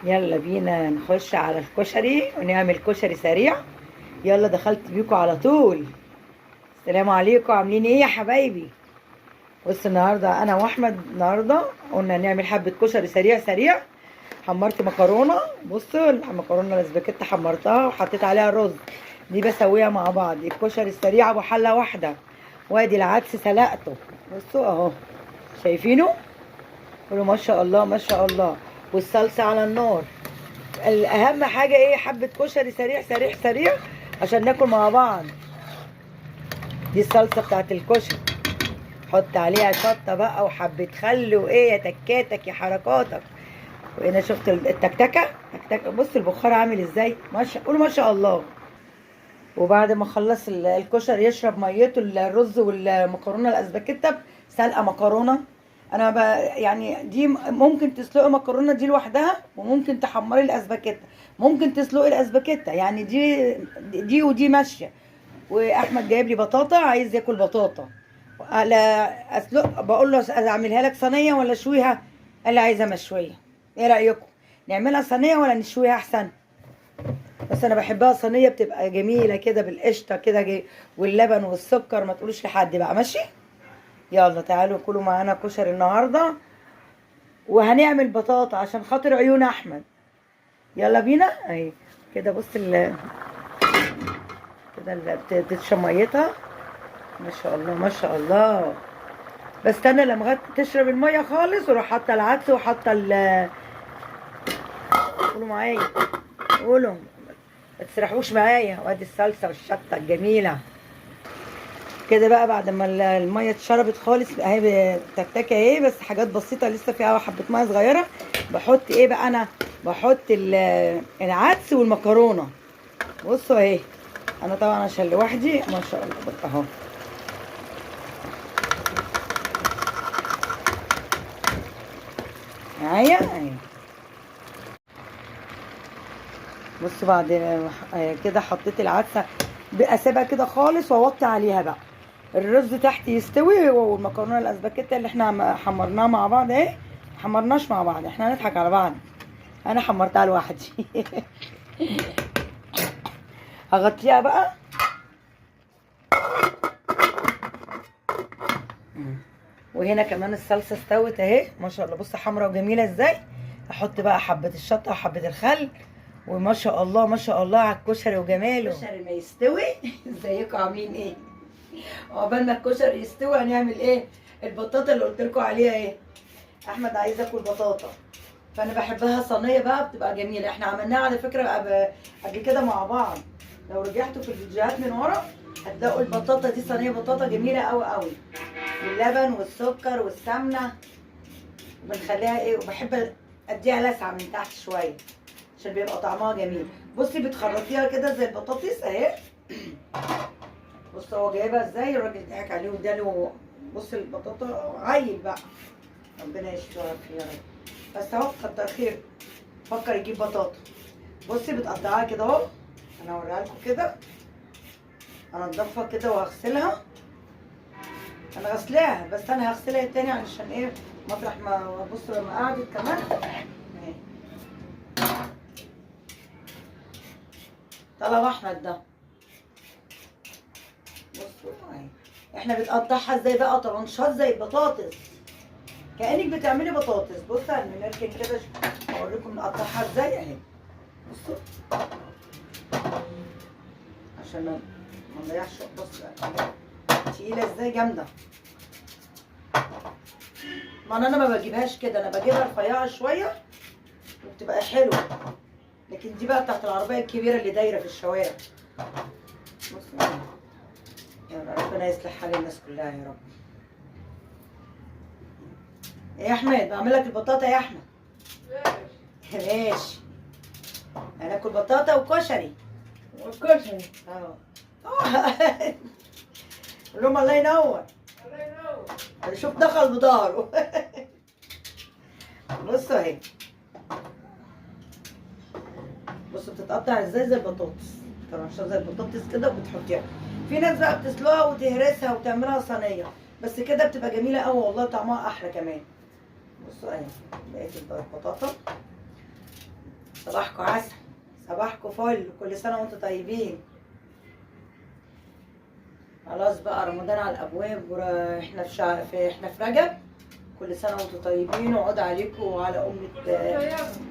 يلا بينا نخش على الكشري ونعمل كشري سريع. يلا دخلت بيكم على طول. السلام عليكم، عاملين ايه يا حبايبي؟ بص النهارده انا واحمد قلنا نعمل حبه كشري سريع سريع. حمرت مكرونه، بصوا المكرونه الاسباجيتي حمرتها وحطيت عليها الرز. دي بسويها مع بعض. الكشري السريع ابو حله واحده. وادي العدس سلقته، بصوا اهو، شايفينه؟ قولوا ما شاء الله ما شاء الله. والصلصه على النار. الاهم حاجه ايه؟ حبه كشري سريع سريع سريع عشان ناكل مع بعض. دي الصلصه بتاعت الكشري. حط عليها شطه بقى وحبه خل، وايه يا تكاتك يا حركاتك. وهنا شفت التكتكه تكتكه. بص البخار عامل ازاي، ما شاء، قولوا ما شاء الله. وبعد ما خلص الكشري يشرب ميته، الرز والمكرونه الاسباجيتا سلقه مكرونه. انا يعني دي ممكن تسلقي مكرونه دي لوحدها، وممكن تحمري الاسباجيتا، ممكن تسلقي الاسباجيتا، يعني دي ودي ماشيه. واحمد جايب لي بطاطا، عايز ياكل بطاطا. على اسلق، بقول له اعملها لك صينيه ولا اشويها؟ قال لي عايزه مشويه. ايه رايكم؟ نعملها صينيه ولا نشويها احسن؟ بس انا بحبها صينيه، بتبقى جميله كده بالقشطه كده واللبن والسكر. ما تقولوش لحد بقى، ماشي؟ يلا تعالوا كلوا معانا كشري النهارده. وهنعمل بطاطا عشان خاطر عيون احمد. يلا بينا اهي. كده بص كده تتشرب ميتها. ما شاء الله ما شاء الله. بستنى لما تشرب الميه خالص، واروح حاطه العدس وحاطه قولوا معايا، قولوا، ما تسرحوش معايا. وادي الصلصه والشطه الجميله. كده بقى بعد ما الميه اتشربت خالص اهي، تكتكه اهي، بس حاجات بسيطه لسه فيها حبه ميه صغيره. بحط ايه بقى؟ انا بحط العدس والمكرونه. بصوا اهي. انا طبعا عشان لوحدي ما شاء الله اهو. معايا اهي. بصوا بعد كده حطيت العدسه، اسيبها كده خالص واوطي عليها بقى. الرز تحت يستوي، والمكرونه الاسباجيتا اللي احنا حمرناها مع بعض اهي. حمرناش مع بعض، احنا هنضحك على بعض. انا حمرتها لوحدي. هغطيها بقى. وهنا كمان الصلصه استوت اهي ما شاء الله. بص حمرا وجميله ازاي. احط بقى حبه الشطه وحبه الخل. وما شاء الله ما شاء الله على الكشري وجماله. الكشري ما يستوي. ازيكم عاملين ايه؟ عقبال ما الكشري يستوي هنعمل ايه؟ البطاطا اللي قلت لكم عليها ايه؟ احمد عايز ياكل بطاطا، فانا بحبها صينيه بقى، بتبقى جميله. احنا عملناها على فكره قبل كده مع بعض. لو رجعتوا في الفيديوهات من ورا هتلاقوا البطاطا دي صينيه بطاطا جميله قوي قوي، باللبن والسكر والسمنه. وبنخليها ايه، وبحب اديها لسعه من تحت شويه عشان بيبقى طعمها جميل. بصي بتخرطيها كده زي البطاطس اهي. بص هو جايبها ازاي، الراجل ضحك عليه واداله. بص البطاطا عيل بقى، ربنا يشفيها فيه يا رب. بس اهو كتر خير، فكر يجيب بطاطا. بصي بتقطعها كده اهو. انا هوريها لكم كده. انضفها كده وهغسلها. انا غسلاها، بس انا هغسلها تاني علشان ايه، مطرح ما بص لما قعدت كمان اهي. طلب احمد ده. بصوا اهي. احنا بتقطعها ازاي بقى؟ طرنشات زي البطاطس، كأنك بتعملي بطاطس. بصوا هنركن كده اوريكم نقطعها ازاي اهي. بصوا عشان ما نضيعش. بص تقيله ازاي، جامده. ما انا ما بجيبهاش كده، انا بجيبها رفيعه شويه وبتبقى حلوه. لكن دي بقى بتاعت العربيه الكبيره اللي دايره في الشوارع. بصوا يا ربنا يصلح حال الناس كلها يا رب. يا احمد بعمل لك البطاطا يا احمد. ماشي. هناكل بطاطا وكشري. والكشري. اه. قول لهم الله ينور. الله ينور. شوف دخل بضهره. بصوا اهي. بصوا بتتقطع ازاي زي البطاطس، طرنشات زي البطاطس كده وبتحطيها. في ناس بقى بتسلقها وتهرسها وتعملها صينيه، بس كده بتبقى جميله قوي والله، طعمها احلى كمان. بصوا اهي بقيت البطاطا. صباحكم عسل، صباحكم فل، كل سنة وانتم طيبين. خلاص بقى رمضان على الابواب، احنا احنا في رجب. كل سنة وانتم طيبين، وعود عليكم وعلى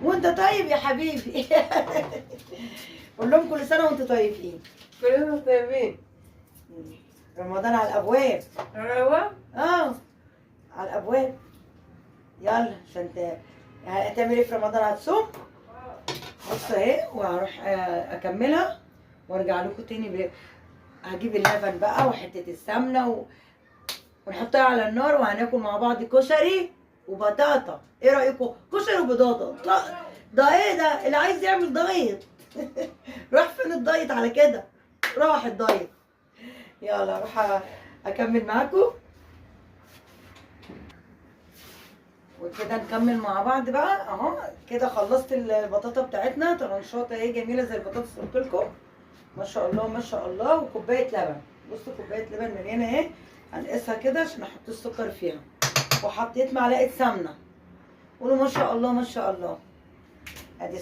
وانت طيب يا حبيبي. قول لهم كل سنة وانتم طيبين. كلنا طيبين. رمضان على الابواب. روى؟ اه على الابواب. يلا عشان هتعمل ايه في رمضان؟ هتصوم؟ بص اهي، وهروح اكملها وارجع لكم تاني. هجيب اللبن بقى وحته السمنه ونحطها على النار، وهناكل مع بعض كشري وبطاطا. ايه رايكم؟ كشري وبطاطا. ده ايه ده اللي عايز يعمل دايت؟ راح فين الدايت على كده؟ راح الدايت. يلا اروح اكمل معاكم وكده نكمل مع بعض بقى. اهو كده خلصت البطاطا بتاعتنا، طرنشات اهي جميله زي البطاطس قلت لكم. ما شاء الله ما شاء الله. وكوبايه لبن، بصوا كوبايه لبن مليانه اهي. هنقيسها كده عشان احط السكر فيها. وحطيت معلقه سمنه. قولوا ما شاء الله ما شاء الله. ادي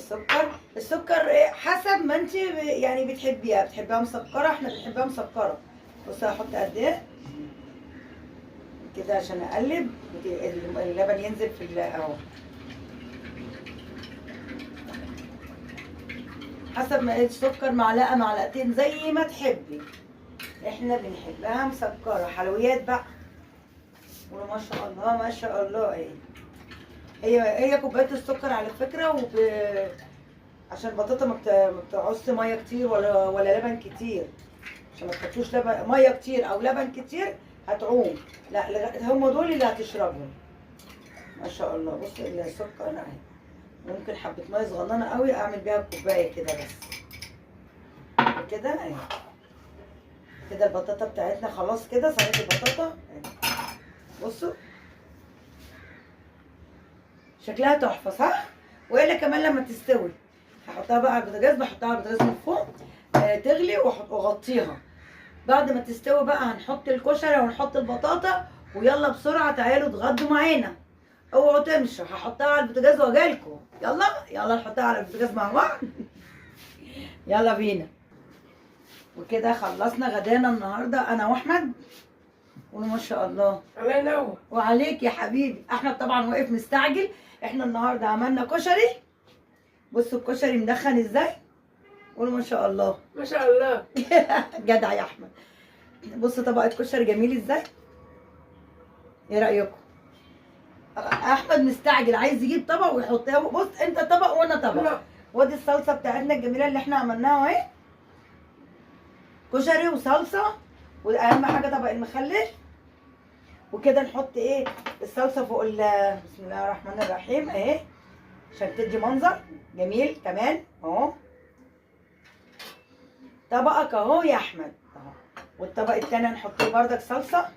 السكر حسب ما انت يعني بتحبيها مسكره، احنا بنحبها مسكره. بصوا هحط قد ايه كده عشان اقلب اللبن ينزل في اهو، حسب ما السكر، معلقه معلقتين زي ما تحبي. احنا بنحبها مسكره. حلويات بقى. قولوا ما شاء الله ما شاء الله. ايه هي كوبايه السكر على فكره. عشان البطاطا ما بتعوزش ميه كتير ولا لبن كتير، عشان ما تحطوش ميه كتير او لبن كتير هتعوم. لا هم دول اللي هتشربهم. ما شاء الله. بصوا السكر اهي، ممكن حبه ميه صغننه قوي اعمل بيها كوبايه كده بس. كده اهي. كده البطاطا بتاعتنا خلاص. كده صينيه البطاطا اهي. بصوا شكلها تحفه صح؟ والا كمان لما تستوي هحطها بقى على البوتاجاز. بحطها على البوتاجاز من فوق تغلي واغطيها. بعد ما تستوي بقى هنحط الكشري ونحط البطاطا. ويلا بسرعه تعالوا اتغدوا معانا، اوعوا تمشوا. هحطها على البوتاجاز واجيلكم. يلا نحطها على البوتاجاز مع بعض. يلا بينا. وكده خلصنا غدانا النهارده انا واحمد. قولوا ما شاء الله. الله ينور. وعليك يا حبيبي. احمد طبعا واقف مستعجل. احنا النهارده عملنا كشري. بصوا الكشري مدخن ازاي. قولوا ما شاء الله. ما شاء الله. جدع يا احمد. بصوا طبق الكشري جميل ازاي. ايه رايكم؟ احمد مستعجل عايز يجيب طبق ويحطها. بص انت طبق وانا طبق. لا. ودي الصلصه بتاعتنا الجميله اللي احنا عملناها اهي. كشري وصلصه، واهم حاجه طبق المخلل. وكده نحط ايه الصلصه فوق بسم الله الرحمن الرحيم اهي، عشان تدي منظر جميل كمان اهو. طبقك اهو يا احمد اهو. والطبق التاني هنحط له بردك صلصه.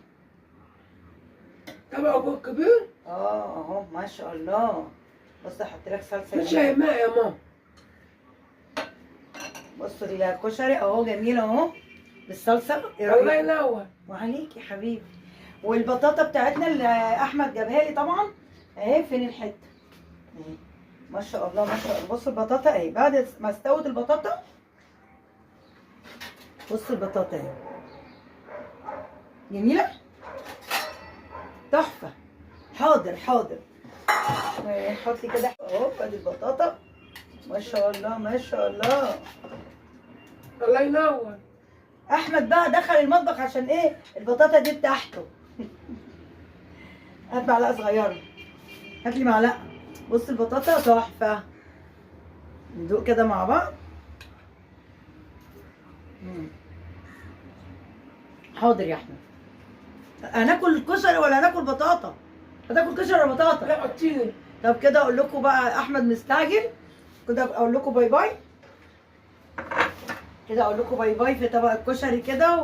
طبق كبير. اهو ما شاء الله. بص احط لك صلصه مش ماء يا ماما. بصوا الكشري اهو جميل اهو بالصلصه. ايه رايك؟ الله ينور. وعليك يا حبيبي. والبطاطا بتاعتنا اللي احمد جابها لي طبعا اهي. فين الحته اهي. ما شاء الله ما شاء الله. بصوا البطاطا اهي بعد ما استوت البطاطا. بصوا البطاطا اهي جميله تحفه. حاضر نحط كده اهو. ادي البطاطا ما شاء الله ما شاء الله. الله ينور. احمد بقى دخل المطبخ عشان ايه البطاطا دي بتاعته. هات معلقه صغيره. هات لي معلقه. بص البطاطا تحفه. ندوق كده مع بعض. حاضر يا احمد. هناكل كشري ولا هناكل بطاطا؟ هتاكل كشري ولا بطاطا؟ لا قلتيلي. طب كده اقول لكم بقى احمد مستعجل. كده اقول لكم باي باي. كده اقول لكم باي باي في طبق الكشري كده